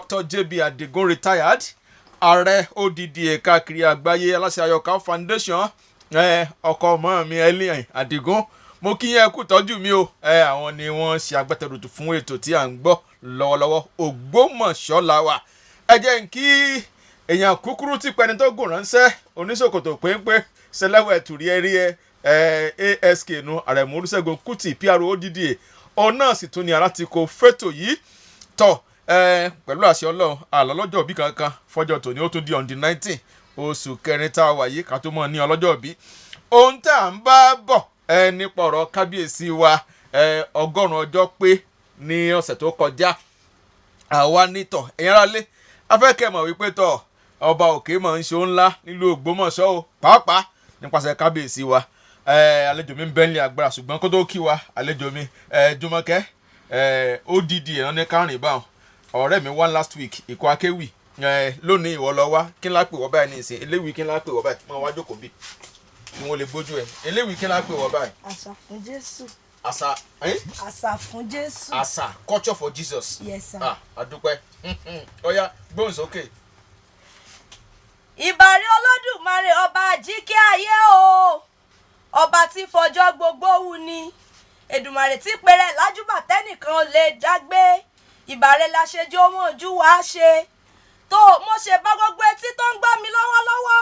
Dr. JB Adigun retired ààrẹ odidi ẹ̀ka kiri àgbáyé aláṣẹ Àyọkà Foundation ọkọ ọmọ mi Elian Adigun mo kí yẹn kú tọ́jú mi o àwọn ni wọ́n ṣe agbátẹrù fún ètò tí à ń gbọ́ lọ́wọ́lọ́wọ́ Ògbómọ̀ṣọ́ la wà ẹ jẹ́ n kí èèyàn kúkúrú tí pẹni tó gùn ránṣẹ́ oníṣòkòtò péńpé sẹlẹ́wẹ̀ tùrí ẹ̀rí ASK nu Àrẹ̀mú Olúṣẹ́gun Kútì PRO odidi òun náà sì tún ní alátìkò fẹ́tò yìí tọ̀ pẹ̀lú àṣẹ Ọlọ́run àlọ́lọ́jọ́ bí kankan fọ́jọ́ tòní ó tún di on the 19 oṣù kẹrin tá a wà yìí ká tó mọ̀ ní ọlọ́jọ́ bí ohun tá à ń bá bọ̀ nípa ọ̀rọ̀ kábíyèsí wa 100 ọjọ́ pé ní ọ̀sẹ̀ tó kọjá àwa nítọ̀ ẹ̀yìn ara lé afẹ́kẹ́ mọ̀ wípé tọ̀ ọba òkè mọ̀ ń ṣe ńlá nílùú Ògbómọ̀ṣọ́ o pàápàá nípasẹ̀ kábíyèsí wa àlejò mi ń bẹ́ńlẹ̀ agbára ṣùgbọ́n kó tó kí wa àlejò mi Jùmọ̀kẹ́ odidi ẹ̀rọ ní kárìn báwọn ọ̀rẹ́ mi wá last week ìkọ́ akéwì lónìí ìwọ lọ wá kí n lá pè wọ́ báyìí ní ìsìn eléwì kí n lá pè wọ́ báyìí máa wá jókòó bí kí wọ́n lè gbójú ẹ̀ eléwì kí n lá pè wọ́ báyìí. àṣà fún Jésù. àṣà fún Jésù. àṣà culture for Jesus. Yes sir. àdúpẹ́ ọ̀ya gbóhùn sókè. ìbàrẹ̀ Olódùmarè ọba àjíkẹ́ ayé o ọba tí fọjọ́ gbogbo wù ni Èdùmàrè tí pèrè lájúbà tẹ́nìkan lè dágbé ìbàrẹ̀ la ṣe jẹ́ ọmọ ojú wa ṣe tó mo ṣe bá gbogbo etí tó ń gbọ́ mi lọ́wọ́lọ́wọ́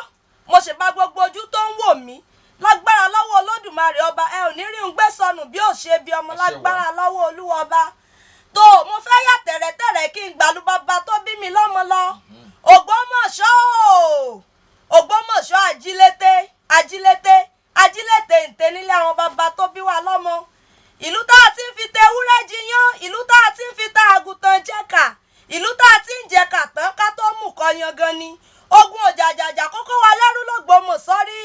mo ṣe bá gbogbo ojú tó ń wò mí lágbára lọ́wọ́ Olódùmarè ọba ẹ ò ní rí ń gbé sọnù bí ò ṣe bí ọmọ lágbára lọ́wọ́ Olúwa ọba tó mo fẹ́ yà tẹ̀rẹ̀tẹ̀rẹ̀ kí n gbàlú bàbá tó bí mi lọ́mọ lọ Ògbómọ̀ṣọ́ ajílété ǹtẹ́ nílé àwọn bàbá tó bí wa lọ́mọ ìlú tá a ti ń fi tewúrẹ́ jiyán ìlú tá a ti ń fi ta àgùntàn jẹ́ka ìlú tá a ti ń jẹ́ka tán ká tó mú kọ́ yangan ni ogun òjàjàjà kókó wa lẹ́rú l'Ògbómọ̀ṣọ́ rí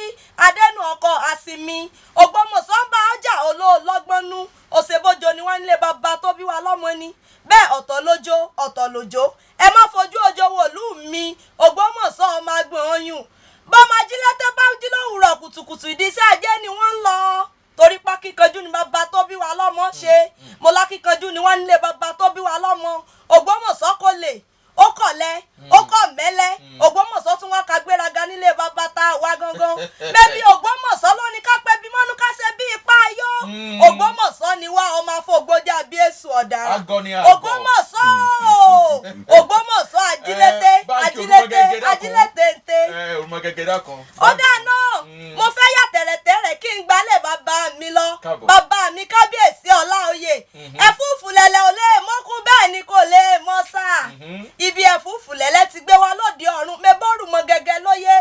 adẹ́nu ọkọ̀ àsìmí Ògbómọ̀ṣọ́ ń bá ọjà olóòlọ́gbọ́nú òṣèbójo ni wọ́n nílé bàbá tó bí wa lọ́mọ ni bẹ́ẹ̀ ọ̀tọ̀ lójó ẹ má fojú ojo wòlú mi Ògbómọ̀ṣọ́ ọmọ agbọ̀n ọyún bọ́mọ ajílẹ́tẹ́ bá jí lówùrọ̀ kùtùkùtù ìdíṣẹ́ ajé ni wọ́n ń lọ torí pa kíkanjú ni bàbá tó bí wa lọ́mọ ṣe mo lákíkanjú ni wọ́n nílé bàbá tó bí wa lọ́mọ Ògbómọ̀ṣọ́ kò lè ó kọ̀lẹ́ ó kọ̀ mẹ́lẹ́ Ògbómọ̀ṣọ́ tún wá kagbéraga nílé bàbá tá a wá gangan bẹ́ẹ̀bi Ògbómọ̀ṣọ́ ló ní ká pẹ́ bí mọ́nú ká ṣe bí ipa ayọ́ Ògbómọ̀ṣọ́ ni wá ọmọ afọ́gbọ́jà bí èso ọ̀dàrà Ògbómọ̀ṣọ́ ajílété ǹtẹ́ Òrumọgẹgẹ dákan. ó dáná mo fẹ́ yà tẹ̀rẹ̀tẹ̀rẹ̀ kí n gbalẹ̀ bàbá mi lọ bàbá mi kábíyèsí Ọláoyè ẹ̀fúùfù lẹ̀lẹ̀ ò lè mọ́kún bẹ́ẹ̀ ni kò lè mọ́ sáà ibi ẹ̀fúùfù lẹ̀lẹ̀ ti gbé wa lóde ọ̀run mẹ́bọ́ Òrumọgẹgẹ lóye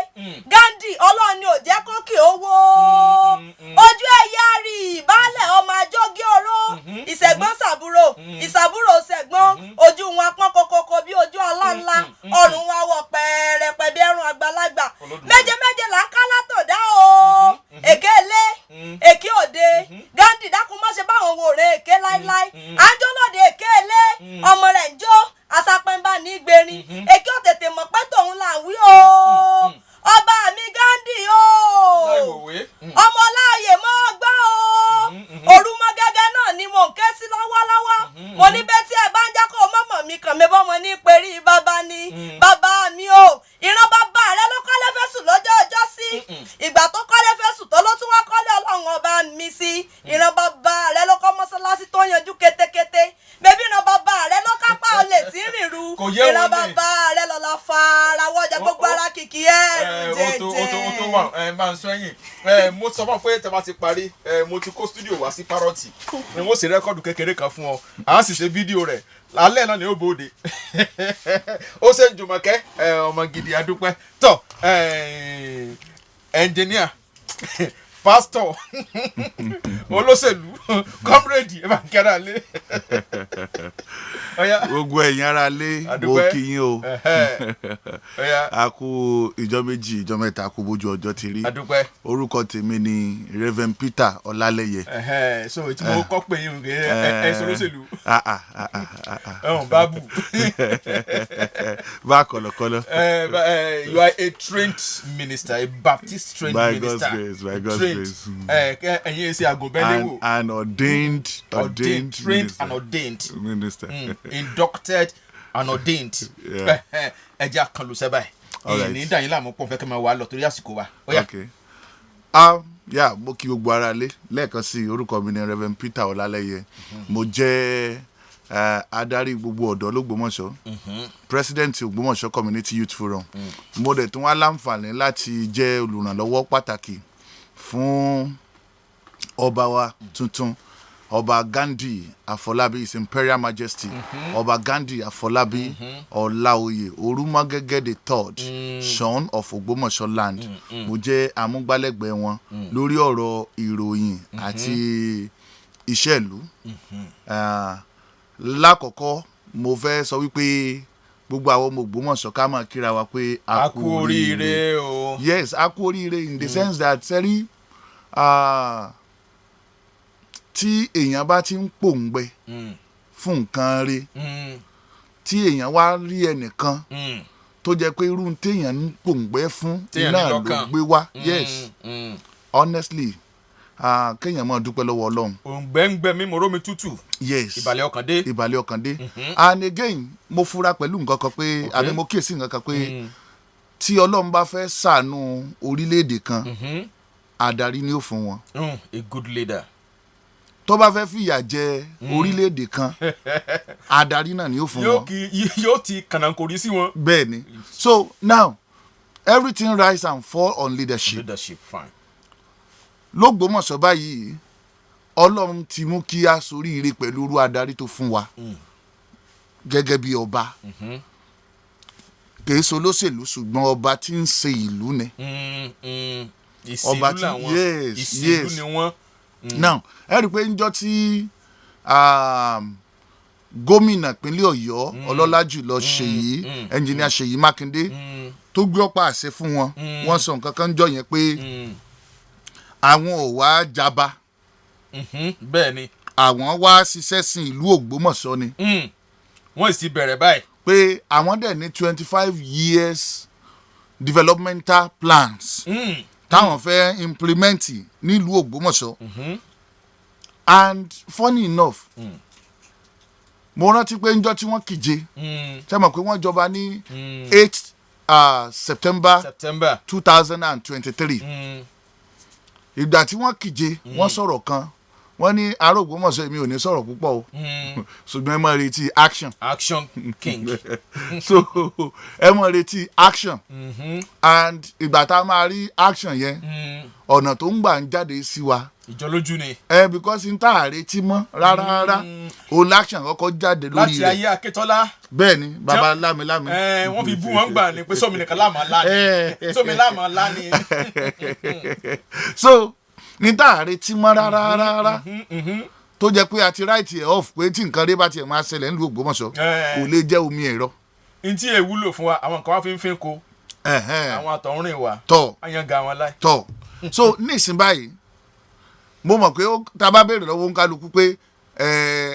Ghandi ọlọ́ọ̀ni ò jẹ́ kókè owó ojú ẹ̀yà rí ìbálẹ̀ ọmọ àjọgí oró ìṣẹ̀gbọ́n ìṣàbúrò ṣẹ̀gbọ́n ojú wọn pọ́n kokoko bí ojú ọlọ́ńlá ọrùn wa wọ̀ pẹ̀rẹ̀pẹ̀ bí ẹrùn àgbàlagbà méje là ń ká látòdá o èké lé èké òde Ghandi dákun má ṣe báwọn wò rè èké láíláí àjọlóde èké lé ọmọ rẹ̀ ń jó asapẹ́ńbà ní gbèrín èké ò tètè mọ̀ pé tòun là ń wí o ọba mi Ghandi o ọmọ Ọláoyè mọ́ gbọ́ o Òrumọgẹgẹ náà ni mò ń ké sí lọ́wọ́lọ́wọ́ mo ní bẹ́ẹ̀ tí ẹ bá ń jákò mọ́mọ́ mi kàn mí bọ́mọ ní perí bàbá ni bàbá mi o ìran bàbá rẹ ló kọ́lé fẹ́sùn lọ́jọ́ ọjọ́ sí ìgbà tó kọ́lé fẹ́sùn tó ló tún wá kọ́lé Ọlọ́run ọba mi sí ìran bàbá rẹ ló kọ́ mọ́sálásí tó yanjú kétékété bébí ìran bàbá rẹ ló kápá olè tí ń rìnrù ìran bàbá rẹ lọ́la fara wọ́jà gbogbo ara kìkì ẹ̀rù jẹjẹ. ó tó wà máa ń sọ ẹ̀yìn mo sọ fún ọ pé tẹ bá ti parí mo ti kó studio wá sí Parọ́tì ni wọ́n sì rẹ́kọ̀dù kékeré kan fún ọ à ń sì ṣe fídíò rẹ̀ lálẹ́ náà ni ó bòde ó ṣe ń Jùmọ̀kẹ́ ọmọ gidi adúpẹ́ tọ́ ẹnjìníà pásítọ̀ olóṣèlú kọ́mírèdì ẹ bá ń kẹ́ra lé. gbogbo ẹ̀yin ara lé mo kí yín o a kú ìjọ méjì ìjọ mẹ́ta a kú bójú ọjọ́ ti rí orúkọ tèmi ni Reverend Peter Ọlálẹ́yẹ. so tí mo kọ́ pé yín ẹ sọ olóṣèlú bábù. bá kọ̀lọ̀kọ̀lọ̀. You are a trained minister, a Baptist trained minister. By God's grace. An ordained trained minister. and ordained inducted unordained ẹja kan ló sẹ́ báyìí èyí ní dàyín láàmú pọ̀ fẹ́ kí n máa wà lọ torí àsìkò wa. Mo kí gbogbo ara lé lẹ́ẹ̀kan sí orúkọ mi ni Reverend Peter Ọláléyè mo jẹ́ adarí gbogbo ọ̀dọ́ l'Ógbómọ̀ṣọ́ president Ògbómọ̀ṣọ́ community youth forum mo dẹ̀ tún wá láǹfààní láti jẹ́ olùrànlọ́wọ́ pàtàkì fún ọba wa tuntun Ọba Ghandi Afọlábí His Imperial Majesty Ọba Ghandi Afọlábí Ọláoyè Òrumọgẹgẹ the third son of Ògbómọ̀ṣọ́ land mo jẹ́ amúgbálẹ́gbẹ̀ẹ́ wọn lórí ọ̀rọ̀ ìròyìn àti iṣẹ́ ìlú. Lákọ̀ọ́kọ́ mo fẹ́ sọ wípé gbogbo àwọn ọmọ Ògbómọ̀ṣọ́ ká máa kíra wa pé a kú oríire o. Yes, a kú oríire in the sense that sẹ́rí tí èèyàn bá ti ń pòǹgbẹ fún nǹkan rẹ̀ tí èèyàn wá rí ẹnìkan tó jẹ́ pé irú téèyàn ń pòǹgbẹ fún náà ló gbé wá. Yes, honestly kéèyàn máa dúpẹ́ lọ́wọ́ Ọlọ́run. òǹgbẹ́ngbẹ́ mi mọ̀rọ́ mi tútù. Yes, ìbàlẹ̀ ọkàn dé. And again mo fura pẹ̀lú nǹkan kan pé àbí mo kíyèsí nǹkan kan pé tí Ọlọ́run bá fẹ́ ṣàánú orílẹ̀-èdè kan adarí ni ó fún wọn. A good leader. Tó bá fẹ́ fìyà jẹ orílẹ̀-èdè kan adarí náà ni ó fún wọn. yóò ti kànáńkòrí sí wọn. Bẹ́ẹ̀ni. So now everything rise and fall on leadership. Fine. L'Ógbómọ̀ṣọ́ báyìí Ọlọ́run ti mú kí a ṣoríire pẹ̀lú irú adarí tó fún wa gẹ́gẹ́ bí ọba kìí ṣe olóṣèlú ṣùgbọ́n ọba tí ń ṣe ìlú ni. Ìṣèlú làwọn ìṣèlú ni wọ́n. Now ẹ rí i pé níjọ́ tí gómìnà ìpínlẹ̀ Ọ̀yọ́ ọlọ́lá jùlọ Ṣèyí ẹnjìníà Ṣèyí Mákindé tó gbé ọ̀pá àṣẹ fún wọn wọ́n sọ nǹkan kan jọ yẹn pé àwọn ò wá jaba. Bẹ́ẹ̀ ni. Àwọn wá ṣiṣẹ́ sin ìlú Ògbómọ̀ṣọ́ ni. Wọ́n sì bẹ̀rẹ̀ báyìí. Pé àwọn dẹ̀ ní 25 years developmental plans táwọn fẹ́ implement nílùú Ògbómọ̀ṣọ́. And funny enough mo rántí pé njọ́ tí wọ́n kíje ṣe mọ̀ pé wọ́n jọba ní 8 September 2023. Ìgbà tí wọ́n kíje wọ́n sọ̀rọ̀ kan wọ́n ní ará Ògbómọ̀ṣọ́ èmi ò ní sọ̀rọ̀ púpọ̀ o ṣùgbọ́n ẹ máa retí action king. So ẹ máa retí action and ìgbà tá a máa rí action yẹn ọ̀nà tó ń gbà ń jáde sí wa ìjọlójú ni. Because n tá a retí mọ́ rárá òun action kọ́kọ́ jáde lórí rẹ̀. láti ayé Akíntọ́lá. Bẹ́ẹ̀ ni baba lámilámi. Wọ́n fi bú wọn gbà ní pé sómi nìkan láàmú alá ni sómi láàmú alá ni. So ní tá a retí mọ́ rárá tó jẹ́ pé a ti write it off pé tí nǹkan rí bá tiẹ̀ máa ṣẹlẹ̀ nílùú Ògbómọ̀ṣọ́ kò lè jẹ́ omi ẹ̀rọ. n tí èyí wúlò fún wa àwọn nǹkan wá fi ń fín ko àwọn àtọ̀húnrìn wa àyànga wọn láì. So nísìn báyìí mo mọ̀ pé tá a bá béèrè lọ́wọ́ nkálukú pé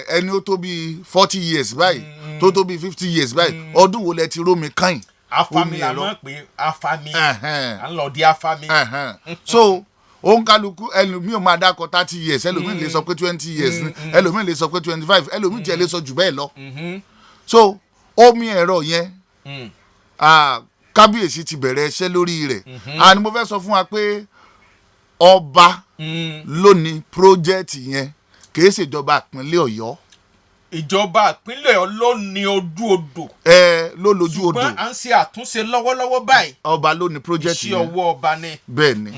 ẹni ó tó bí 40 years báyìí tó tó bí 50 years báyìí ọdún wo lẹ ti rómi káyìn. afami la mọ̀ pé afami à ń lọ di afami. So òǹkálukú ẹlòmíì ò máa dákọ 30 years ẹlòmíì lè sọ pé 20 years ẹlòmíì lè sọ pé 25 ẹlòmíì jẹ́ lè sọ jù bẹ́ẹ̀ lọ. So omi ẹ̀rọ yẹn kábíyèsí ti bẹ̀rẹ̀ iṣẹ́ lórí rẹ̀ and mo fẹ́ sọ fún wa pé ọba ló ní project yẹn kìí ṣèjọba ìpínlẹ̀ Ọ̀yọ́. Ìjọba ìpínlẹ̀ Ọ̀yọ́ ló ní ojú odò. Ló lójú odò. ṣùgbọ́n à ń ṣe àtúnṣe lọ́wọ́lọ́wọ́ báyìí. Ọba ló ní project yẹn. iṣẹ́ ọwọ́ ọba ni. Bẹ́ẹ̀ ni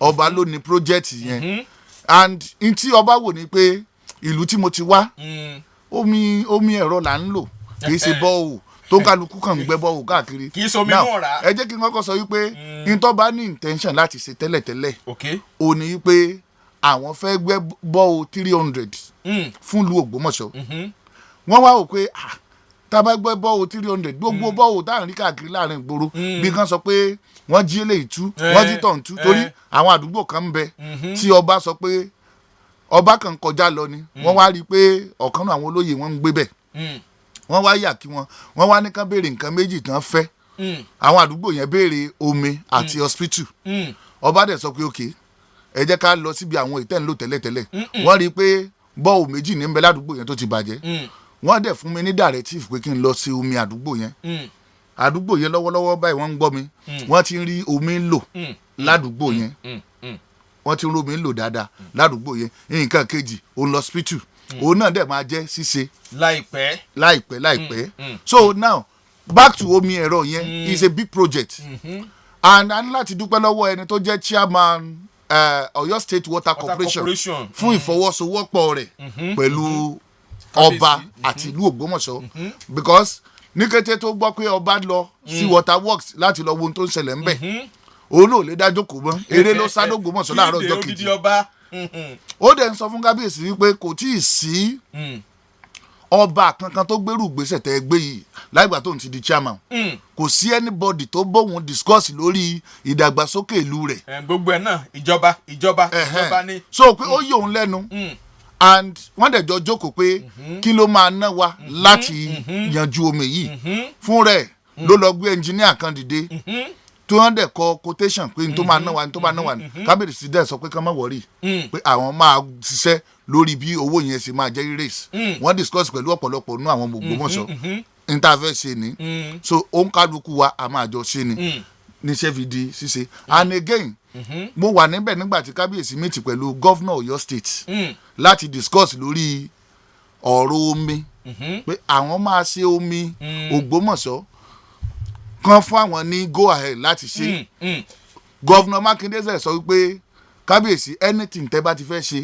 ọba ló ní project yẹn and n tí ọba wò ni pé ìlú tí mo ti wá omi ẹ̀rọ là ń lò kìí ṣe bọ́ọ̀wù tó kálukú kàn ń gbẹ́ bọ́ọ̀wù káàkiri. kìí ṣe omi náà rà. ẹ jẹ́ kí n kọ́kọ́ sọ wípé ntọ́ bá ní intention láti ṣe tẹ́lẹ̀tẹ́lẹ̀ ó ní wípé àwọn fẹ́ gbẹ́ bọ́ọ̀wù 300 fún ìlú Ògbómọ̀ṣọ́ wọ́n wá wò pé tá a bá gbẹ́ bọ́ọ̀wù 300 gbogbo bọ́ọ̀wù tá à ń rí káàkiri láàrin ìgboro bí kan sọ pé wọ́n jí eléyìí tú wọ́n jí tọ̀hún tú torí àwọn àdúgbò kan ń bẹ tí ọba sọ pé ọba kan kọjá lọ ni wọ́n wá rí i pé ọ̀kan náà àwọn olóyè wọn ń gbé bẹ̀ wọ́n wá yà kí wọ́n wá ní kán béèrè nǹkan méjì tán fẹ́ àwọn àdúgbò yẹn béèrè omi àti hospital ọba dẹ̀ sọ pé ok ẹ jẹ́ ká lọ síbi àwọn ìtẹ́ ń lò tẹ́lẹ̀tẹ́lẹ̀ wọ́n rí i pé bọ́ọ̀ méjì ní ń bẹ ládùúgbò yẹn tó ti bàjẹ́ wọ́n dẹ̀ fún mi ní directive pé kí n lọ sí omi àdúgbò yẹn àdúgbò yẹn lọ́wọ́lọ́wọ́ báyìí wọ́n ń gbọ́ mi wọ́n ti ń rí omi ń lò ládùúgbò yẹn wọ́n ti ń rí omi ń lò dáadáa ládùúgbò yẹn nǹkan kejì òun lọ hospital òun náà dẹ̀ máa jẹ́ ṣíṣe láìpẹ́ so now back to omi ẹ̀rọ yẹn is a big project and a ní láti dúpẹ́ lọ́wọ́ ẹni tó jẹ́ chairman Ọ̀yọ́ State Water Corporation fún ìfọwọ́sowọ́pọ̀ rẹ̀ pẹ̀lú ọba àti ìlú Ògbómọ̀ṣọ́ because ní kété tó gbọ́ pé ọba lọ sí water works láti lọ wo ohun tó ń ṣẹlẹ̀ ńbẹ̀ òun náà lè dájọ́ kò mọ́ eré ló sá l'Ógbómọ̀ṣọ́ láàárọ̀ ọjọ́ kejì ó dẹ̀ ń sọ fún kábíyèsí wípé kò tí ì sí ọba kankan tó gbèrú ìgbésẹ̀ tẹ́ gbé yìí láìgbà tó ń ti di chairman kò sí anybody tó bóun discuss lórí ìdàgbàsókè ìlú rẹ̀. gbogbo ẹ̀ náà ìjọba ni. so pé ó yọ òun lẹ́nu and wọ́n dẹ̀ jọ jókòó pé kí ló máa ná wa láti yanjú omi yìí fún rẹ̀ ló lọ gbé engineer kan dìde tí wọ́n dẹ̀ kọ quotation pé n tó máa ná wa kábíyèsí dẹ̀ sọ pé ká má wọ̀rí pé àwọn máa ṣiṣẹ́ lórí bí owó yẹn ṣe máa jẹ́ race wọ́n discuss pẹ̀lú ọ̀pọ̀lọpọ̀ nínú àwọn Ògbómọ̀ṣọ́ interfere ṣe ni so òun kálukú wa a máa jọ ṣe ni níṣẹ́ fi di ṣíṣe and again mo wà níbẹ̀ nígbà tí kábíyèsí meet pẹ̀lú governor Ọ̀yọ́ state láti discuss lórí ọ̀rọ̀ omi pé àwọn máa ṣe omi Ògbómọ̀ṣọ́ kan fún àwọn ní go ahead láti ṣe governor Mákindé sọ wípé kábíyèsí anything tẹ́ bá ti fẹ́ ṣe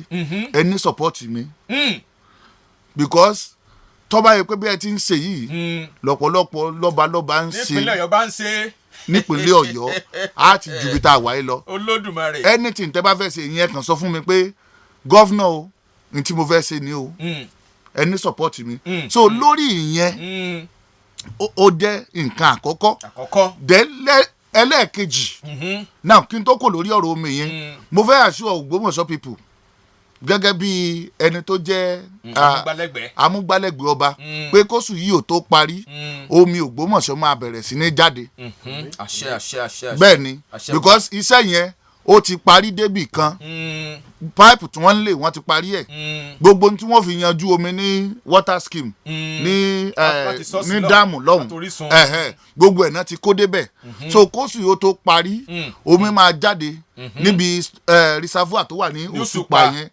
any support mi because tọ́ba yẹ pé bí ẹ ti ń ṣe yìí lọ́pọ̀lọpọ̀ lọ́balọ́ba ń ṣe nípínlẹ̀ Ọ̀yọ́ bá ń ṣe nípínlẹ̀ Ọ̀yọ́ á ti ju bí tá a wáyé lọ Olódùmarè anything tẹ́ bá fẹ́ ṣe ìyẹn kan sọ fún mi pé gọ́vnọ̀ o ní tí mo fẹ́ ṣe ni o ẹni support mi so lórí ìyẹn ó jẹ́ nǹkan àkọ́kọ́ ẹlẹ́ẹ̀kejì now kí n tó kò lórí ọ̀rọ̀ omi yẹn mo fẹ́ assure Ògbómọ̀ṣọ́ people gẹ́gẹ́ bí ẹni tó jẹ́ amúgbálẹ́gbẹ̀ẹ́ ọba pé kóṣù yìí ò tó parí omi Ògbómọ̀ṣọ́ máa bẹ̀rẹ̀ sí ní jáde bẹ́ẹ̀ ni because iṣẹ́ yẹn ó ti parí débì kan pipe tí wọ́n ń lè wọ́n ti parí ẹ̀ gbogbo tí wọ́n fi yanjú omi ní water scheme ní dáàmù lọ́hùn gbogbo ẹ̀ náà ti kó débẹ̀ so kóṣù yìí ó tó parí omi máa jáde níbi reservoir tó wà ní Òṣùpá yẹn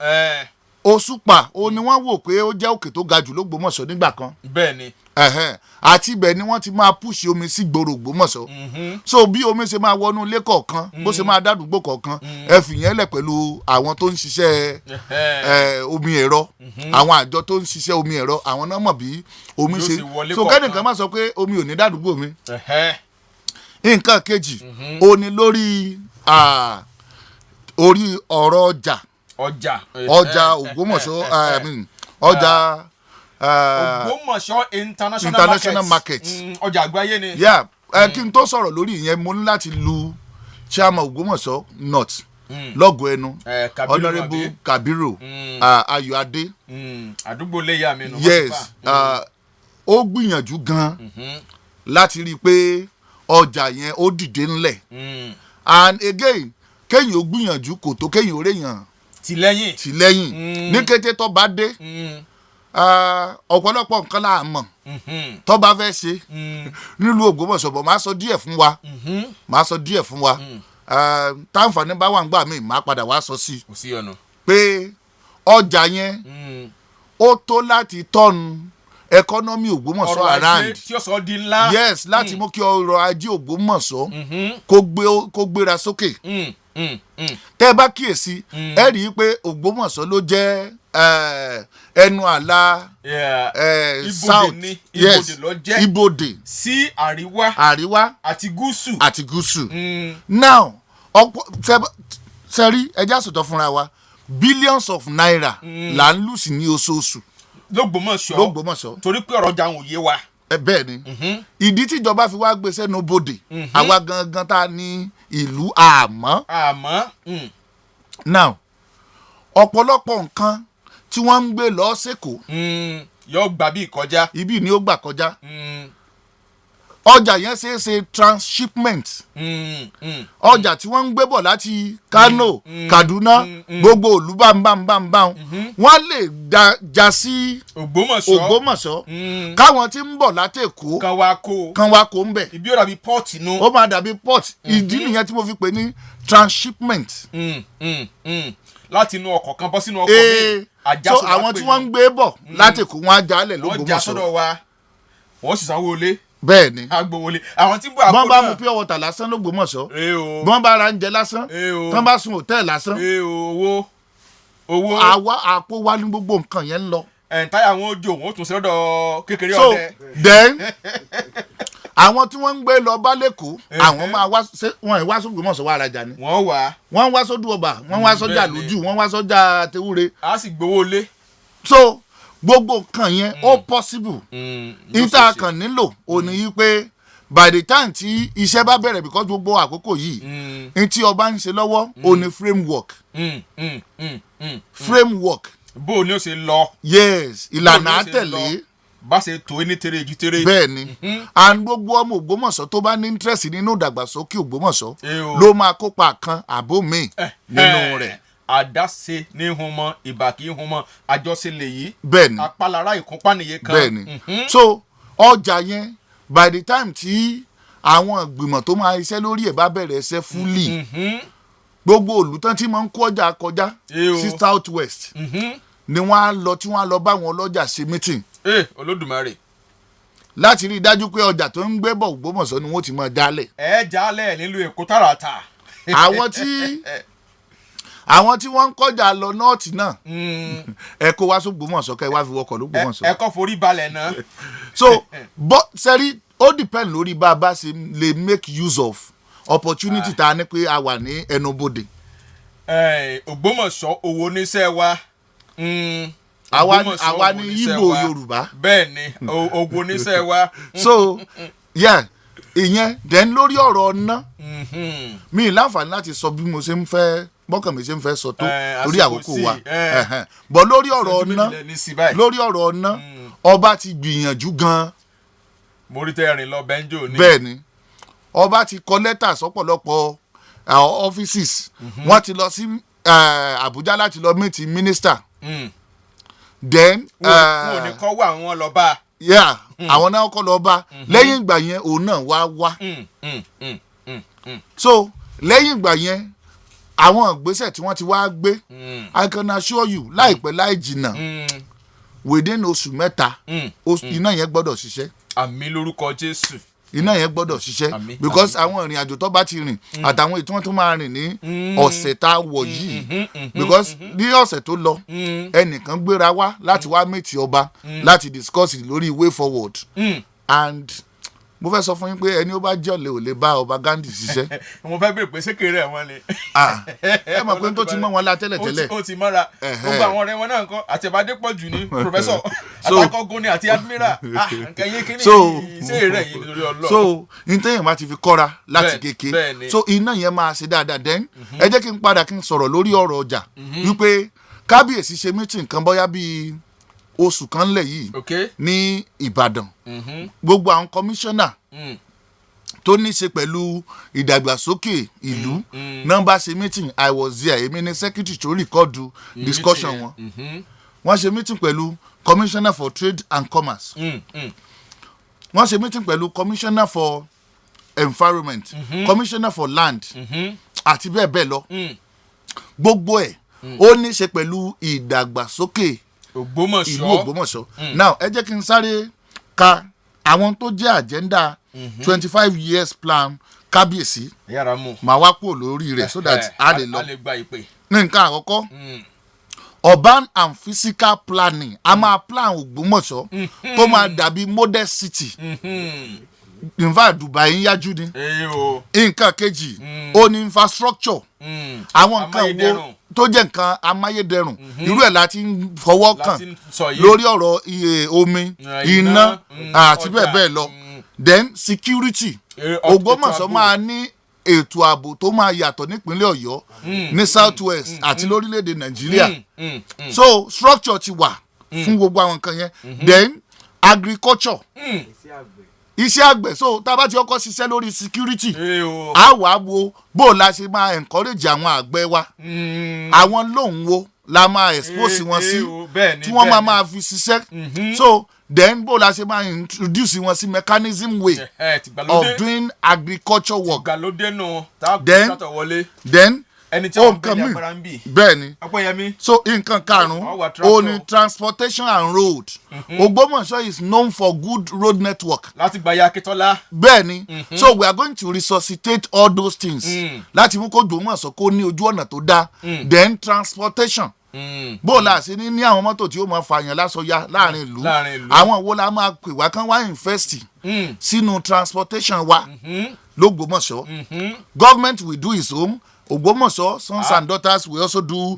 Òṣùpá ó ní wọ́n wò pé ó jẹ́ òkè tó ga jù l'Ógbómọ̀ṣọ́ nígbà kan bẹ́ẹ̀ ni àti ibẹ̀ ni wọ́n ti máa púṣì omi sí gbòòrò Ògbómọ̀ṣọ́ so bí omi ṣe máa wọnú ilé kọ̀ọ̀kan bó ṣe máa dádùúgbò kọ̀ọ̀kan ẹ fìyẹn lẹ̀ pẹ̀lú àwọn tó ń ṣiṣẹ́ omi ẹ̀rọ àwọn àjọ tó ń ṣiṣẹ́ omi ẹ̀rọ àwọn náà mọ̀ bí omi ṣe so kẹ́nìkan má sọ pé omi ò ní dádùúgbò mi nǹkan kejì ó ní lórí orí ọ̀rọ̀ ọjà Ògbómọ̀ṣọ́ ọjà Ògbómọ̀ṣọ́ international market ọjà àgbáyé ni. kí n tó sọ̀rọ̀ lórí ìyẹn mo ní láti lu chairman Ògbómọ̀ṣọ́ north lọ́gọ̀ ẹnu honourable Kabiru Ayọ̀adé àdúgbò léyà mi nù. yes ó gbìyànjú gan láti rí i pé ọjà yẹn ó dìde ńlẹ̀ and again kéèyàn ó gbìyànjú kò tó kéèyàn ó réyàn tìlẹ́yìn ní kété tó bá dé ọ̀pọ̀lọpọ̀ nǹkan là mọ̀ tó bá fẹ́ ṣe nílùú Ògbómọ̀ṣọ́ bọ̀ máa sọ díẹ̀ fún wa táǹfààní bá wà ń gbà mí máa padà wá sọ sí pé ọjà yẹn ó tó láti tọ́nu ẹkọ́nọ́mì Ògbómọ̀ṣọ́ around tí ó sọ di ńlá yes láti mú kí ọrọ̀ ajé Ògbómọ̀ṣọ́ kó gbéra sókè tẹ́ ẹ bá kíyèsí ẹ rí i pé Ògbómọ̀ṣọ́ ló jẹ́ ẹnu àlà south ibodè sí àríwá àti gúúsù now sẹ́rí ẹjẹ́ àsọ̀tọ̀ fúnra wa billions of naira là ń lù sí ní oṣooṣù l'Ógbómọ̀ṣọ́ torí pé ọ̀rọ̀ ọjà àwọn òye wa. bẹ́ẹ̀ ni ìdí tíjọba fi wá gbé sẹ́nu bodè àwa gangan tá a ní ìlú àmọ́ now ọ̀pọ̀lọpọ̀ nǹkan tí wọ́n ń gbé lọ sẹ́kọ̀ọ́ yóò gbà bí kọjá ibi ni ó gbà kọjá ọjà yẹn ṣe é ṣe transshipment ọjà tí wọ́n ń gbé bọ̀ láti Kano Kaduna gbogbo òlú bámbámbámbám wọ́n lè já sí Ògbómọ̀ṣọ́ káwọn tí ń bọ̀ láti Èkó kan wá kó ń bẹ̀. ibi ó dàbí port inú. ó máa dàbí port ìdí nìyẹn tí mo fi pè ní transshipment. láti inú ọkọ̀ kan bọ́ sínú ọkọ̀ mi. so àwọn tí wọ́n ń gbé bọ̀ láti Èkó wọn á jálẹ̀ l'Ógbómọ̀ṣọ́. wọ́n já sọ́dọ̀ wa wọ́n sì sanwó ilé. bẹ́ẹ̀ ni agbowole àwọn tí ń bọ̀ àpò náà. bọ́n bá mu pure water lásán l'Ógbómọ̀ṣọ́ bọ́n bá ra oúnjẹ lásán tán bá sun hòtẹ́ẹ̀lì lásán. owó. àwa àpò wa ní gbogbo nǹkan yẹn ń lọ. táyà wọn ojú òun ó tún sí lọ́dọ̀ kékeré so ọdẹ. then àwọn tí wọ́n ń gbé lọ bá lẹ́kọ̀ọ́ àwọn máa wá wọn ìwá s'Ógbómọ̀ṣọ́ wá rajà ni. wọ́n wá sódù ọba wọ́n wá sọ́jà lójú wọ́n wá sọ́jà tewúre. a sì gbowó lé. so gbogbo nǹkan yẹn ó possible. ìta kan nílò òní yìí pé by the time tí iṣẹ́ bá bẹ̀rẹ̀ because gbogbo àkókò yìí ní tí ọba ń ṣe lọ́wọ́ òní framework. framework. bó o ní o ṣe lọ. yes ìlànà àtẹ̀lé. bá ṣe tó ní tere ju tere. bẹ́ẹ̀ ni and gbogbo ọmọ Ògbómọ̀ṣọ́ tó bá ní interest nínú ìdàgbàsókè Ògbómọ̀ṣọ́ ló máa kópa kan àbó mi nínú rẹ̀. àdáṣe ní humọ ìbà kì í humọ àjọṣe lèyí. bẹ́ẹ̀ni apalára ìkúnpá nìyẹn kan. bẹ́ẹ̀ni so ọjà yẹn by the time tí àwọn ìgbìmọ̀ tó máa iṣẹ́ lórí ẹ̀ bá bẹ̀rẹ̀ iṣẹ́ fúlì gbogbo olùtàn tí máa ń kó ọjà kọjá sí south west ni wọ́n á lọ tí wọ́n á lọ bá wọn ọlọ́jà ṣe meeting. Olódùmarè. láti rí i dájú pé ọjà tó ń gbé bọ̀ Ògbómọ̀ṣọ́ ni wọ́n ti máa jálẹ̀. jálẹ̀ nílùú Èkó tààràtà. àwọn tí wọ́n ń kọjá lọ nọ́ọ̀tì náà ẹ kó wá s'Ógbómọ̀ṣọ́ kẹ́ ẹ wá fi wọkọ̀ l'Ógbómọ̀ṣọ́. ẹ kọ́ forí balẹ̀ náà. so sẹ́rí ó depend lórí bá a bá ṣe lè make use of opportunity tá a ní pé a wà ní ẹnubodè. Ògbómọ̀ṣọ́ owó oníṣẹ́ wa. àwa ní Ìgbò Yorùbá. bẹ́ẹ̀ ni owó oníṣẹ́ wa. so ìyẹn then lórí ọ̀rọ̀ ọ̀nà mi láǹfààní láti sọ bí mo ṣe ń fẹ́ bọ́kàn mi ṣe ń fẹ́ sọ tó torí àkókò wa bọ̀ lórí ọ̀rọ̀ ọ̀nà ọba ti gbìyànjú gan-an. mo rí tẹ́rìn lọ bẹ́ńjò ni. bẹ́ẹ̀ ni ọba ti kọ lẹ́tà sọ́pọ̀lọpọ̀ offices wọ́n ti lọ sí Àbújá láti lọ meet minister. then wọn ò ní kọ́ wá àwọn lọ bá. àwọn náà kọ́ lọ bá lẹ́yìn ìgbà yẹn òun náà wá. so lẹ́yìn ìgbà yẹn àwọn ìgbésẹ̀ tí wọ́n ti wá gbé I can assure you láìpẹ́ láì jìnnà within oṣù mẹ́ta iná yẹn gbọ́dọ̀ ṣiṣẹ́. àmín lórúkọ Jésù. iná yẹn gbọ́dọ̀ ṣiṣẹ́ because àwọn ìrìn àjò tó bá ti rìn àtàwọn ètò wọn tó máa rìn ní ọ̀sẹ̀ tá a wọ̀ yìí because ní ọ̀sẹ̀ tó lọ ẹnìkan gbéra wá láti wá meet ọba láti discuss lórí way forward and mo fẹ́ sọ fún yín pé ẹni ó bá jọ̀lẹ̀ ò lè bá Ọba Ghandi ṣiṣẹ́. mo fẹ́ bèèrè pé sékèrè ẹ̀ wọ́n ni. ẹ mọ̀ pé tó ti mọ́ wọn la tẹ́lẹ̀tẹ́lẹ̀. ó ti mọ́ra gbogbo àwọn ọ̀rẹ́ wọn náà nǹkan àti Ìbádépọ̀jù ní pòfẹ́sọ̀ àtàkọ́gun ni àti admiral nkẹ́yìn kínní ṣé rẹ̀ yìí lórí Ọlọ́run. so ntẹ́yìn máa ti fi kọ́ra láti kéke so iná yẹn máa ṣe dáadáa then ẹ jẹ́ kí n padà kí n sọ̀rọ̀ lórí ọ̀rọ̀ ọjà wípé kábíyèsí ṣe meeting kan bóyá bíi oṣù kan lẹ̀ yìí ní Ìbàdàn gbogbo àwọn kọmíṣánná tó ní í ṣe pẹ̀lú ìdàgbàsókè ìlú nọ́mbà ṣe meeting I was there èmi ni secretary tó rìkọ́dù discussion wọn wọ́n ṣe meeting pẹ̀lú commissioner for trade and commerce wọ́n ṣe meeting pẹ̀lú commissioner for environment commissioner for land àti bẹ́ẹ̀ bẹ́ẹ̀ lọ gbogbo ẹ̀ ó ní í ṣe pẹ̀lú ìdàgbàsókè ìlú Ògbómọ̀ṣọ́. now ẹ jẹ́ kí n sáré ka àwọn tó jẹ́ agenda 25 years plan kábíyèsí màá wá kúrò lórí rẹ̀ so that a lè lọ. ní nǹkan àkọ́kọ́ urban and physical planning a máa plan Ògbómọ̀ṣọ́ tó máa dàbí model city in fact Dubai ń yájú ni. nǹkan kejì ó ní infrastructure àwọn nǹkan wo tó jẹ́ nǹkan amáyédẹrùn irú ẹ̀ láti ń fọwọ́ kàn lórí ọ̀rọ̀ omi iná àti bẹ́ẹ̀ bẹ́ẹ̀ lọ then security Ògbómọ̀ṣọ́ máa ní ètò ààbò tó máa yàtọ̀ nípínlẹ̀ Ọ̀yọ́ ní south west àti lórílẹ̀‐èdè Nàìjíríà so structure ti wà fún gbogbo àwọn nǹkan yẹn then agriculture iṣẹ́ àgbẹ̀ so tá a bá ti kọ́kọ́ ṣiṣẹ́ lórí security a wà wo bó la ṣe máa encourage àwọn àgbẹ̀ wa àwọn lóhùn wo la máa expose wọn sí tí wọ́n máa fi ṣiṣẹ́ so then bó la ṣe máa introduce wọn sí mechanism way of doing agriculture work then nǹkan mi bẹ́ẹ̀ ni so nǹkan karùn-ún ó ní transportation and road Ògbómọ̀ṣọ́ is known for good road network láti gba Akíntọ́lá bẹ́ẹ̀ ni so we are going to resuscitate all those things láti mú kó Ògbómọ̀ṣọ́ kó ní ojú ọ̀nà tó dáa then transportation bó la ṣe ní àwọn mọ́tò tí ó máa fààyàn lásọyá láàrin ìlú àwọn wo la máa pè wá kán wá invest sínú transportation wa l'Ógbómọ̀ṣọ́ government will do its own Ògbómọ̀ṣọ́ sons and daughters will also do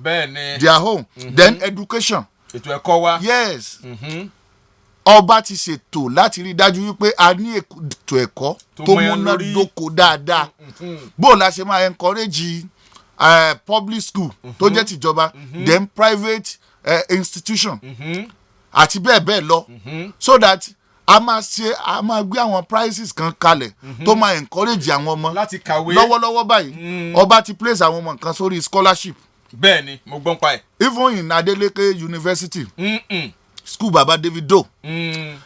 their home then education ètò ẹ̀kọ́ wa yes ọba ti ṣètò láti rí dájú wípé a ní ètò ẹ̀kọ́ tó múnádóko dáadáa bó la ṣe máa encourage public school tó jẹ́ tìjọba then private institution àti bẹ́ẹ̀ bẹ́ẹ̀ lọ so that a máa gbé àwọn prices kan kalẹ̀ tó máa encourage àwọn ọmọ láti kàwé lọ́wọ́lọ́wọ́ báyìí ọba ti place àwọn ọmọ nǹkan sórí scholarship. bẹ́ẹ̀ ni mo gbọ́n pa ẹ̀. even in Adeleke University school baba Davido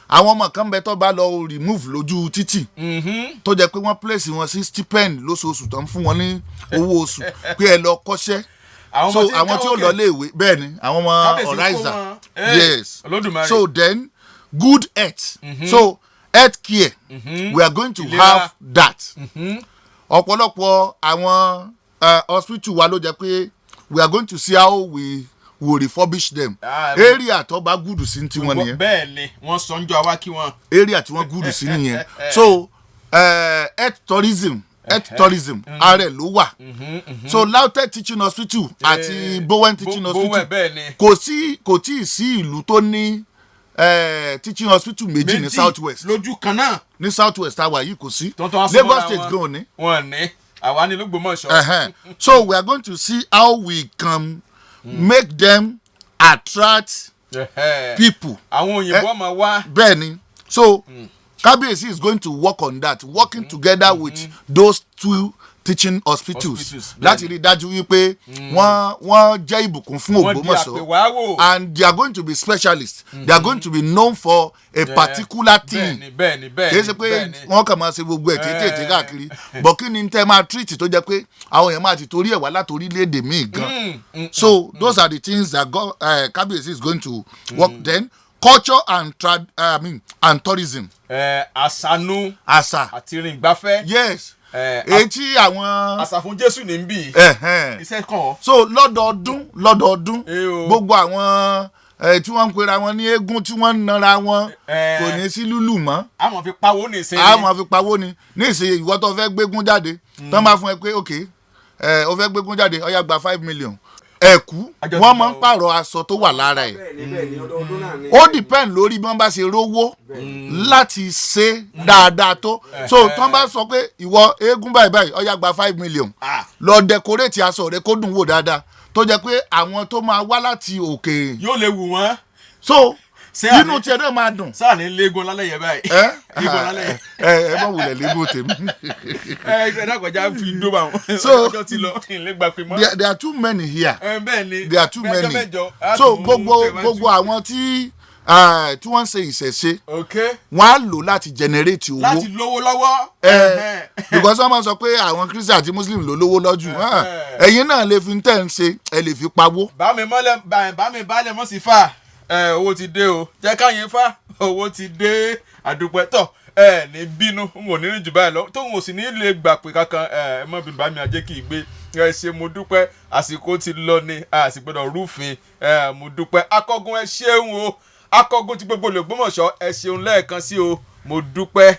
àwọn ọmọ kan bẹ tó bá lọ remove lójú títì tó jẹ́ pé wọ́n place wọn sí stipend lóṣooṣù tó ń fún wọn ní owó oṣù pé ẹ lọ kọ́ṣẹ́ so àwọn tí ó lọ léèwé bẹ́ẹ̀ ni àwọn ọmọ Oriza yes so then good health so health care we are going to have that ọ̀pọ̀lọpọ̀ àwọn hospital wa ló jẹ́ pé we are going to see how we will refurbish them area tó bá gùdù sí ti wọn nìyẹn bẹ́ẹ̀ ni wọ́n sọ ń jọ wá kí wọ́n area tí wọ́n gùdù sí nìyẹn so health tourism ààrẹ ló wà so Lautech teaching hospital àti Bowen teaching hospital kò tí ì sí ìlú tó ní teaching hospital méjì ní south west lójú kan náà ní south west àwa yìí kò sí Lagos state gan ni wọn ní àwa ní l'Ógbómọ̀ṣọ́ so we are going to see how we can make them attract people àwọn òyìnbó ọmọ wa bẹ́ẹ̀ ni so Kábíyèsí is going to work on that working together with those two teaching hospitals láti rí dájú wípé wọ́n jẹ́ ìbùkún fún Ògbómọ̀ṣọ́ and they are going to be specialists they are going to be known for a particular thing kì í ṣe pé wọ́n kàn máa ṣe gbogbo ẹ̀ tètè káàkiri but kí ni tẹ́ máa treat tó jẹ́ pé àwọn èèyàn máa ti torí ẹ̀ wá láti orílẹ̀-èdè míì gan so those are the things that Kábíyèsí is going to work then culture and tourism. àṣànú àṣà àti ìrìn ìgbafẹ́. yes èyí tí àwọn. àṣàfún Jésù ní bí. iṣẹ́ kan. so lọ́dọọdún gbogbo àwọn tí wọ́n ń pera wọn ní eégún tí wọ́n ń nara wọn kò ní sí lúlù mọ́. a máa fi pawó ní ìsìn. a máa fi pawó ní ìsìn ìwọ tó fẹ́ gbégún jáde tó máa fún ẹ pé ok o fẹ́ gbégún jáde ó yá gba 5 million. ẹ̀kú wọ́n máa ń pààrọ̀ aṣọ tó wà lára ẹ̀ ó depend lórí bí wọ́n bá ṣe rówó láti ṣe dáadáa tó so tí wọ́n bá sọ pé ìwọ eégún báyìí ó yá gba 5 million lọ decorate aṣọ rẹ kó dùn wò dáadáa tó jẹ́ pé àwọn tó máa wá láti òkè yóò lè wù wọ́n so inú tiẹ̀ náà máa dùn. sáà ní léegun lálẹ́ yẹn báyìí. léegun lálẹ́ yẹn. ẹ bá wulẹ̀ léegun tèmi. ẹ dákọjá fi dó bá wọn. so ọjọ́ ti lọ ilé gba pé mọ́. there are too many here. bẹ́ẹ̀ ni there are too many. so gbogbo àwọn tí wọ́n ń ṣe ìṣẹ̀ṣe wọ́n á lò láti generate owó. láti lówó lọ́wọ́. because wọ́n máa sọ pé àwọn Christian àti Muslim ló lówó lọ́jù ẹ̀yin náà lè fi tẹ̀ ń ṣe ẹ lè fi pawó. bá mi balẹ̀ mọ́ sí fà owó ti dé o jẹ́ káyẹn fà owó ti dé àdúpẹ́ tọ̀ ní bínú n ò ní rìn jù báyìí lọ tóun ò sì ní lè gbà pé kankan ẹ mọ́ bí bá mi àjẹ́ kì í gbé ẹ ṣe mo dúpẹ́ àsìkò ti lọ ni àsìgbọ́dọ̀ rúfin mo dúpẹ́ akọ́gun ẹ ṣeun o akọ́gun ti gbogbo l'Ògbómọ̀ṣọ́ ẹ ṣeun lẹ́ẹ̀kan sí o mo dúpẹ́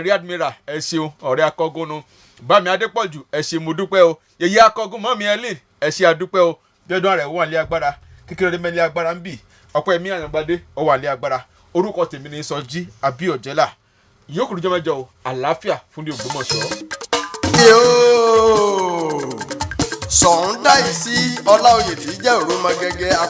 rí admiral ẹ ṣeun ọ̀rẹ́ akọ́gun nu bámi adépọ̀jù ẹ ṣe mo dúpẹ́ o yèyé akọ́gun mọ́mi ẹlẹ́n ẹ ṣe àdúpẹ́ o dẹ́dọ̀ rẹ̀ wọ́n lé agbára kékeré mẹ́lẹ́ agbára ń bì ọ̀pọ̀ ẹ̀mí àyàngbádé ọwọ́ àlẹ́ agbára orúkọ tèmi ní Sọjí Abíọ́jẹ́là yòókù lójọ́ mẹ́jọ o àlàáfíà fún ní Ògbómọ̀ṣọ́. Sọ̀ǹda yìí sí Ọláoyè tí jẹ́ Òrumọgẹgẹ apá.